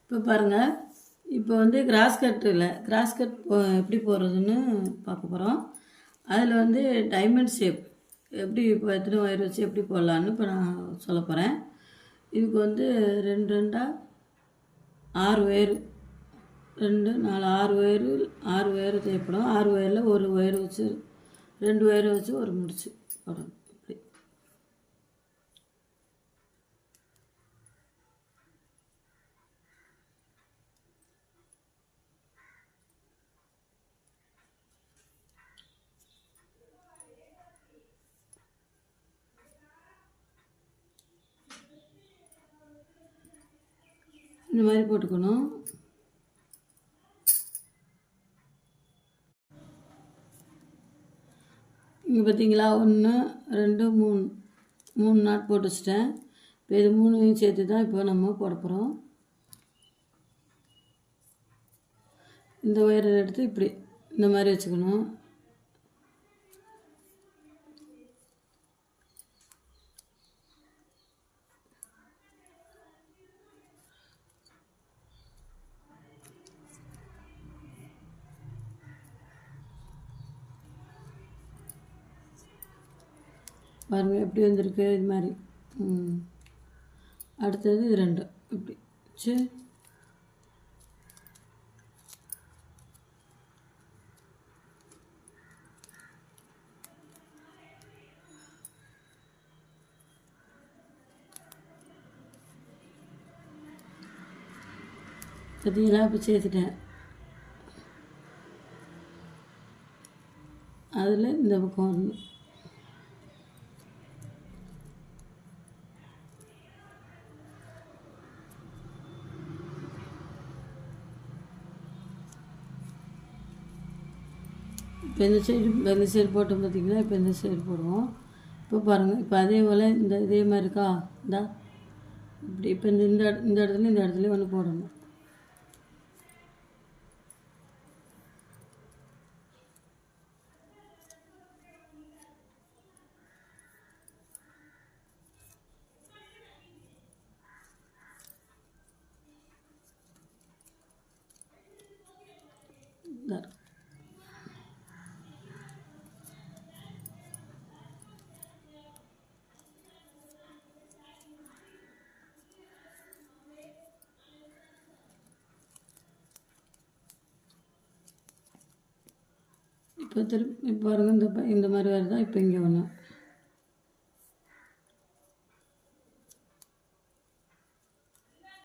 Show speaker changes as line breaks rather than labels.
இப்போ பாருங்கள், இப்போ வந்து கிராஸ் கட் எப்படி போடுறதுன்னு பார்க்க போகிறோம். அதில் வந்து டைமண்ட் ஷேப் எப்படி இப்போ எத்தனை ஒயர் வச்சு எப்படி போடலான்னு இப்போ நான் சொல்ல போகிறேன். இதுக்கு வந்து 2 2 6 ஒயர், 2 4 6 ஒயர் தேவைப்படும். 6 ஒயரில் ஒரு ஒயர் வச்சு 2 ஒயரை வச்சு ஒரு முடிச்சு போடணும். இப்படி இந்த மாதிரி போட்டுக்கணும். இங்கே பார்த்தீங்களா, 1 2 3 நாட் போட்டு வச்சிட்டேன். இப்போ இது 3 சேர்த்து தான் இப்போ நம்ம போட போகிறோம். இந்த ஒயரை எடுத்து இப்படி இந்த மாதிரி வச்சுக்கணும். பாருங்கள் எப்படி வந்திருக்கு, இது மாதிரி. அடுத்தது இது 2 இப்படி சரி. பார்த்தீங்களா, இப்போ சேர்த்துட்டேன். அதில் இந்த பக்கம் வரணும். இப்போ இந்த சைடு போட்டோம் பார்த்திங்கன்னா. இப்போ இந்த சைடு போடுவோம். இப்போ பாருங்கள், இப்போ அதே போல் இதே மாதிரி இருக்கா, இந்தா இப்படி. இப்போ இந்த இடத்துலையும் ஒன்று போடணும். இப்போ திருப்பி பாருங்கள், இந்த மாதிரி வருதா. இப்போ இங்கே ஒன்று